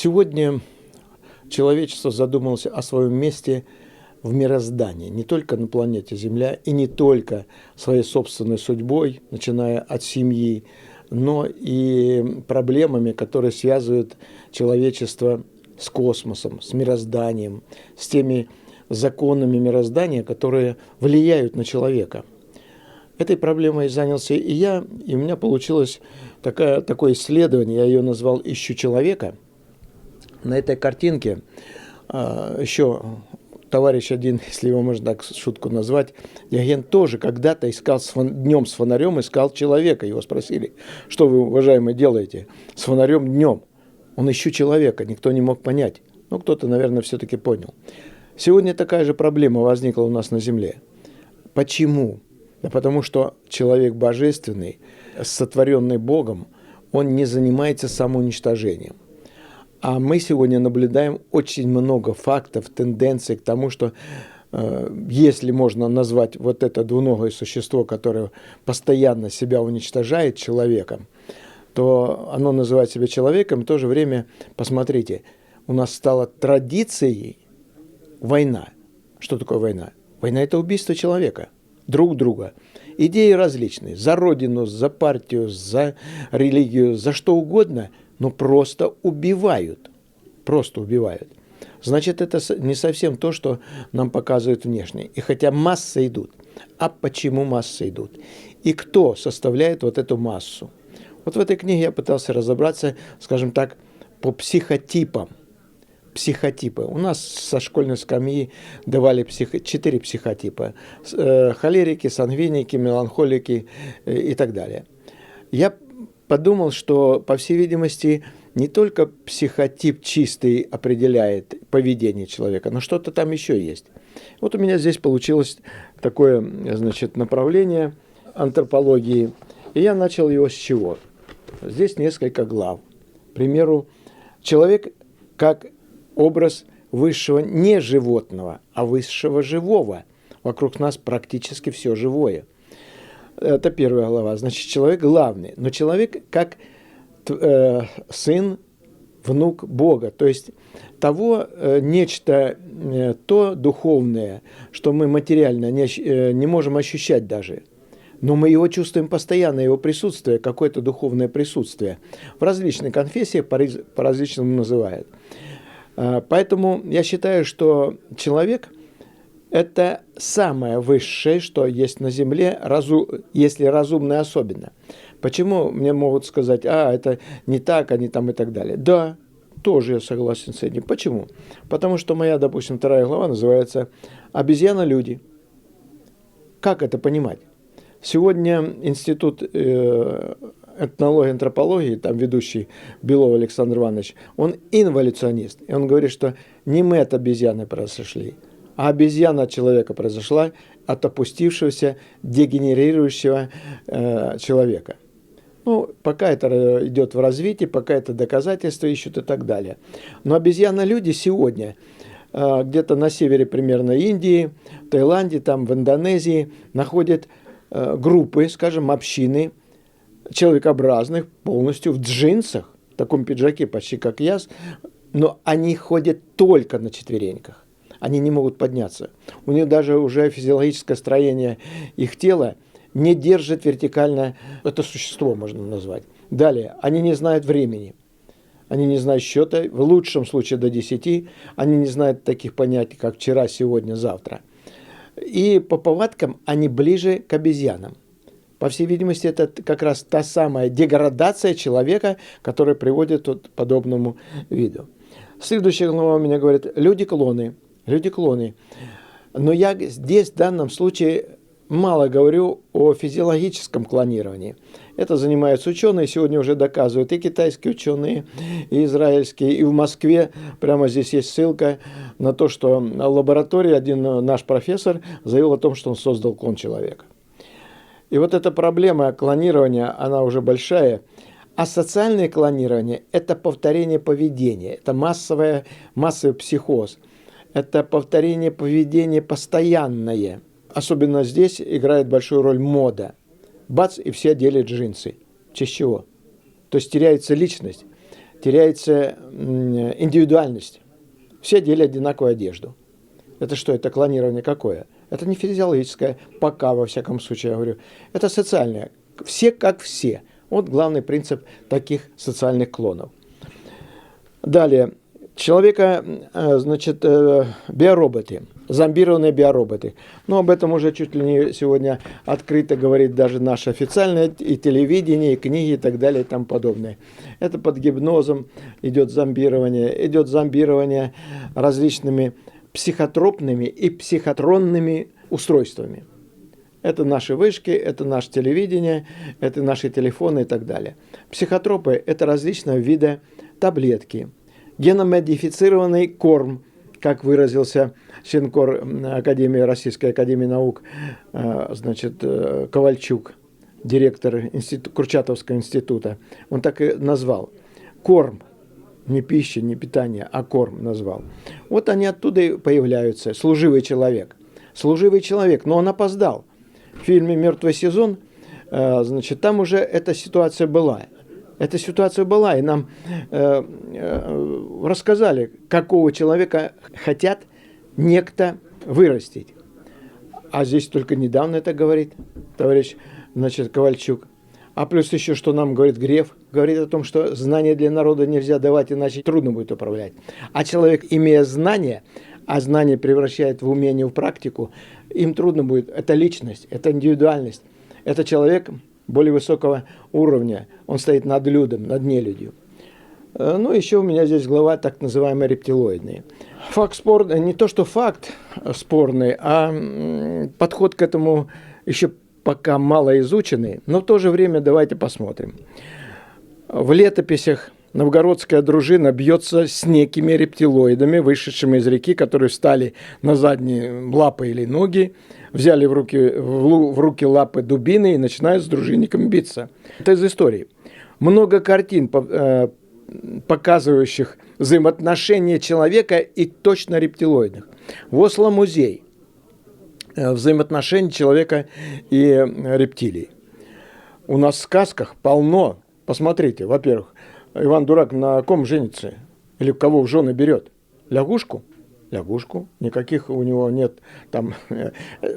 Сегодня человечество задумалось о своем месте в мироздании, не только на планете Земля и не только своей собственной судьбой, начиная от семьи, но и проблемами, которые связывают человечество с космосом, с мирозданием, с теми законами мироздания, которые влияют на человека. Этой проблемой занялся и я, и у меня получилось такое исследование, я ее назвал «Ищу человека». На этой картинке еще товарищ один, если его можно так шутку назвать, Диоген тоже когда-то искал днем с фонарем, искал человека. Его спросили, что вы, уважаемый, делаете с фонарем днем? Он ищу человека, никто не мог понять. Ну, кто-то, наверное, все-таки понял. Сегодня такая же проблема возникла у нас на Земле. Почему? Да потому что человек божественный, сотворенный Богом, он не занимается самоуничтожением. А мы сегодня наблюдаем очень много фактов, тенденций к тому, что если можно назвать вот это двуногое существо, которое постоянно себя уничтожает человеком, то оно называет себя человеком. В то же время, посмотрите, у нас стала традицией война. Что такое война? Война – это убийство человека, друг друга. Идеи различные. За родину, за партию, за религию, за что угодно – но просто убивают. Просто убивают. Значит, это не совсем то, что нам показывают внешне. И хотя массы идут. А почему массы идут? И кто составляет вот эту массу? Вот в этой книге я пытался разобраться, скажем так, по психотипам. Психотипы. У нас со школьной скамьи давали 4 психотипа. Холерики, сангвиники, меланхолики и так далее. Я подумал, что, по всей видимости, не только психотип чистый определяет поведение человека, но что-то там еще есть. Вот у меня здесь получилось такое, значит, направление антропологии. И я начал его с чего? Здесь несколько глав. К примеру, человек как образ высшего не животного, а высшего живого. Вокруг нас практически все живое. Это первая глава. Значит, человек главный. Но человек как сын, внук Бога. То есть того нечто, то духовное, что мы материально не можем ощущать даже. Но мы его чувствуем постоянно, его присутствие, какое-то духовное присутствие. В различных конфессиях по-различному называют. Поэтому я считаю, что человек – это самое высшее, что есть на Земле, если разумное особенно. Почему мне могут сказать, это не так, они там и так далее? Да, тоже я согласен с этим. Почему? Потому что моя, допустим, 2 глава называется «Обезьяна-люди». Как это понимать? Сегодня Институт этнологии и антропологии, там ведущий Белов Александр Иванович, он инволюционист. И он говорит, что не мы от обезьяны произошли, а обезьяна от человека произошла, от опустившегося, дегенерирующего человека. Ну, пока это идет в развитии, пока это доказательства ищут и так далее. Но обезьяны-люди сегодня где-то на севере примерно Индии, в Таиланде, там в Индонезии находят группы, скажем, общины человекообразных полностью в джинсах, в таком пиджаке почти как я, но они ходят только на четвереньках. Они не могут подняться. У них даже уже физиологическое строение их тела не держит вертикально, это существо можно назвать. Далее, они не знают времени. Они не знают счета, в лучшем случае до 10. Они не знают таких понятий, как вчера, сегодня, завтра. И по повадкам они ближе к обезьянам. По всей видимости, это как раз та самая деградация человека, которая приводит к подобному виду. Следующая глава у меня говорит «люди-клоны». Люди-клоны. Но я здесь в данном случае мало говорю о физиологическом клонировании. Это занимаются ученые, сегодня уже доказывают и китайские ученые, и израильские, и в Москве. Прямо здесь есть ссылка на то, что в лаборатории один наш профессор заявил о том, что он создал клон человека. И вот эта проблема клонирования, она уже большая. А социальное клонирование – это повторение поведения, это массовый психоз. Это повторение поведения постоянное. Особенно здесь играет большую роль мода. Бац, и все одели джинсы. В честь чего? То есть теряется личность. теряется индивидуальность. Все одели одинаковую одежду. Это что, это клонирование какое? Это не физиологическое, пока, во всяком случае, я говорю. Это социальное. Все как все. Вот главный принцип таких социальных клонов. Далее. Человека, значит, биороботы, зомбированные биороботы. Но об этом уже чуть ли не сегодня открыто говорит даже наше официальное и телевидение, и книги, и так далее, и тому подобное. Это под гипнозом идет зомбирование различными психотропными и психотронными устройствами. Это наши вышки, это наше телевидение, это наши телефоны и так далее. Психотропы – это различного вида таблетки, геномодифицированный корм, как выразился член-кор Российской академии наук, значит, Ковальчук, директор Курчатовского института. Он так и назвал. Корм. Не пища, не питание, а корм назвал. Вот они оттуда и появляются. Служивый человек. Служивый человек, но он опоздал. В фильме «Мертвый сезон», значит, там уже эта ситуация была. Эта ситуация была, и нам рассказали, какого человека хотят некто вырастить. А здесь только недавно это говорит товарищ, значит, Ковальчук. А плюс еще, что нам говорит Греф, говорит о том, что знания для народа нельзя давать, иначе трудно будет управлять. А человек, имея знания, а знания превращает в умение, в практику, им трудно будет. Это личность, это индивидуальность, это человек более высокого уровня. Он стоит над людом, над нелюдью. Ну, еще у меня здесь глава так называемые рептилоидные. Факт спорный, не то что факт спорный, а подход к этому еще пока мало изученный, но в то же время давайте посмотрим. В летописях новгородская дружина бьется с некими рептилоидами, вышедшими из реки, которые встали на задние лапы или ноги, взяли в руки лапы дубины и начинают с дружинниками биться. Это из истории. Много картин, показывающих взаимоотношения человека и точно рептилоидных. В Осло музей взаимоотношений человека и рептилий. У нас в сказках полно. Посмотрите, во-первых, Иван Дурак на ком женится? Или кого в жены берет? Лягушку? Лягушку. Никаких у него нет там.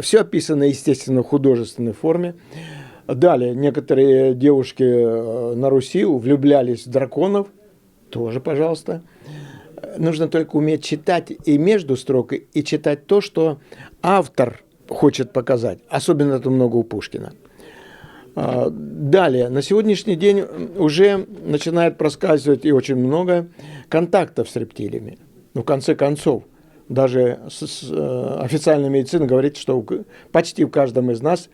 Все описано, естественно, в художественной форме. Далее, некоторые девушки на Руси влюблялись в драконов. Тоже, пожалуйста. Нужно только уметь читать и между строк, и читать то, что автор хочет показать. Особенно это много у Пушкина. Далее, на сегодняшний день уже начинает проскальзывать и очень много контактов с рептилиями. Но в конце концов, даже официальная медицина говорит, что почти в каждом из нас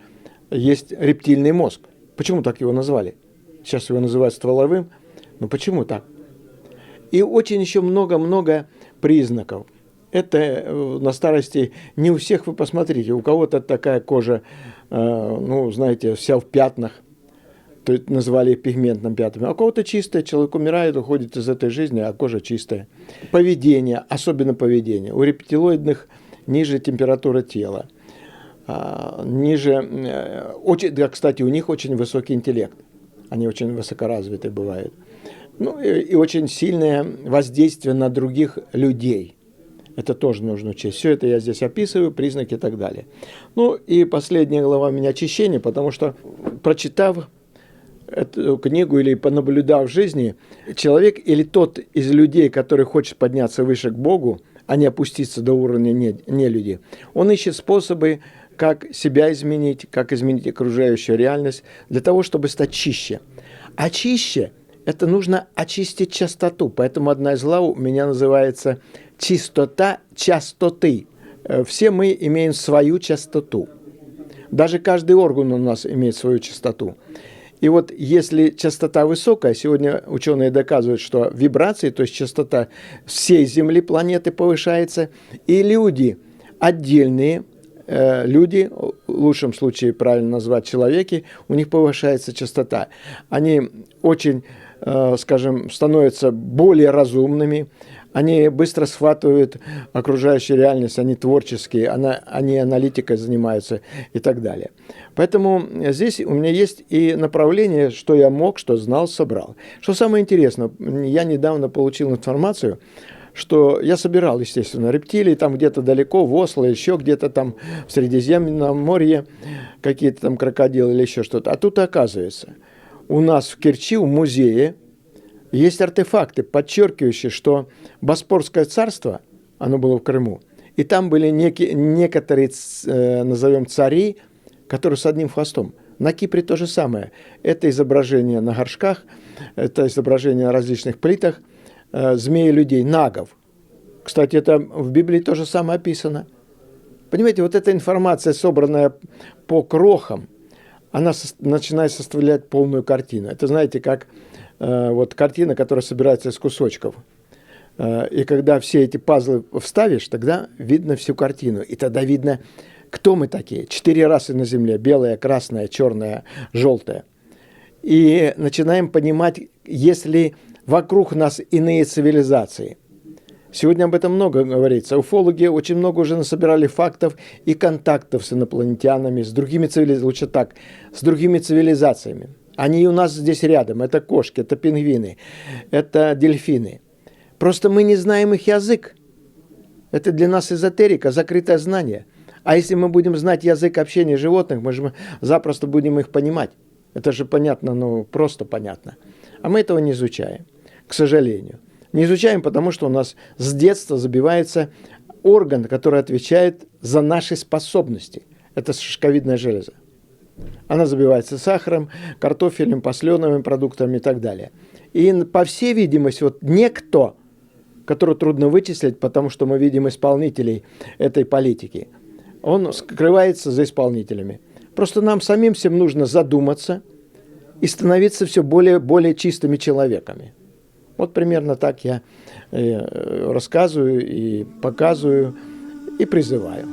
есть рептильный мозг. Почему так его назвали? Сейчас его называют стволовым. Но почему так? И очень еще много-много признаков. Это на старости не у всех, вы посмотрите, у кого-то такая кожа, ну, знаете, вся в пятнах, то есть назвали пигментным пятнами, а у кого-то чистая, человек умирает, уходит из этой жизни, а кожа чистая. Поведение, особенно поведение. У рептилоидных ниже температура тела, ниже, очень, да, кстати, у них очень высокий интеллект, они очень высокоразвиты бывают. Ну и очень сильное воздействие на других людей. Это тоже нужно учесть. Все это я здесь описываю, признаки и так далее. Ну и последняя глава у меня очищение, потому что, прочитав эту книгу или понаблюдав в жизни, человек или тот из людей, который хочет подняться выше к Богу, а не опуститься до уровня нелюди, он ищет способы, как себя изменить, как изменить окружающую реальность, для того, чтобы стать чище. А чище – это нужно очистить чистоту. Поэтому одна из глав у меня называется «Чистота частоты». Все мы имеем свою частоту. Даже каждый орган у нас имеет свою частоту. И вот если частота высокая, сегодня ученые доказывают, что вибрации, то есть частота всей Земли, планеты повышается, и люди, отдельные люди, в лучшем случае правильно назвать человеки, у них повышается частота. Они очень скажем, становятся более разумными, они быстро схватывают окружающую реальность, они творческие, они аналитикой занимаются и так далее. Поэтому здесь у меня есть и направление, что я мог, что знал, собрал. Что самое интересное, я недавно получил информацию, что я собирал, естественно, рептилии, там где-то далеко, в Осло, еще где-то там в Средиземном море, какие-то там крокодилы или еще что-то. А тут оказывается, у нас в Керчи, в музее, есть артефакты, подчеркивающие, что Боспорское царство, оно было в Крыму, и там были некоторые, назовем, цари, которые с одним хвостом. На Кипре то же самое. Это изображение на горшках, это изображение на различных плитах змеи-людей, нагов. Кстати, это в Библии то же самое описано. Понимаете, вот эта информация, собранная по крохам, она начинает составлять полную картину. Это, знаете, как вот картина, которая собирается из кусочков. И когда все эти пазлы вставишь, тогда видно всю картину. И тогда видно, кто мы такие. 4 расы на Земле. Белая, красная, черная, желтая. И начинаем понимать, если вокруг нас иные цивилизации. Сегодня об этом много говорится. Уфологи очень много уже насобирали фактов и контактов с инопланетянами, с другими цивилизациями, лучше так, с другими цивилизациями. Они у нас здесь рядом. Это кошки, это пингвины, это дельфины. Просто мы не знаем их язык. Это для нас эзотерика, закрытое знание. А если мы будем знать язык общения животных, мы же запросто будем их понимать. Это же понятно, ну просто понятно. А мы этого не изучаем, к сожалению. Не изучаем, потому что у нас с детства забивается орган, который отвечает за наши способности. Это шишковидная железа. Она забивается сахаром, картофелем, посленовыми продуктами и так далее. И, по всей видимости, вот некто, которого трудно вычислить, потому что мы видим исполнителей этой политики, он скрывается за исполнителями. Просто нам самим всем нужно задуматься и становиться все более чистыми человеками. Вот примерно так я рассказываю и показываю и призываю.